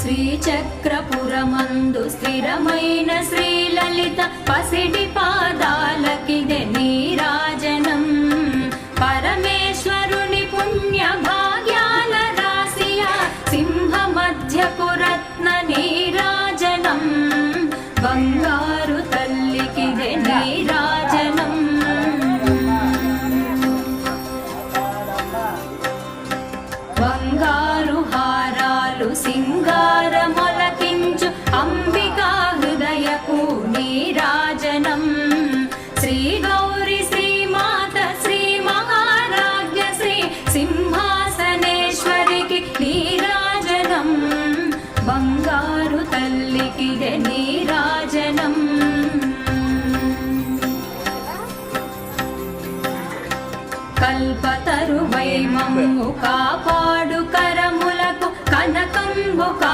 శ్రీచక్రపురమందు స్థిరమైన శ్రీలలిత పసిడి పాదాలకిదే నీరాజనం పరమేశ్వరుని పుణ్య భాగ్యాల రాశియా సింహ మధ్యపు రత్న నీరాజనం బంగారు తల్లికిదే నీరాజనం బంగారు హారాలు సింగారమొలకించు అంబికా హృదయపు నీరాజనం శ్రీ గౌరి శ్రీమాత శ్రీ మహారాజ్ఞ శ్రీ సింహాసనేశ్వరికి నీరాజనం బంగారు తల్లికిదే నీరాజనం కల్పతరువై మమ్ము కాపా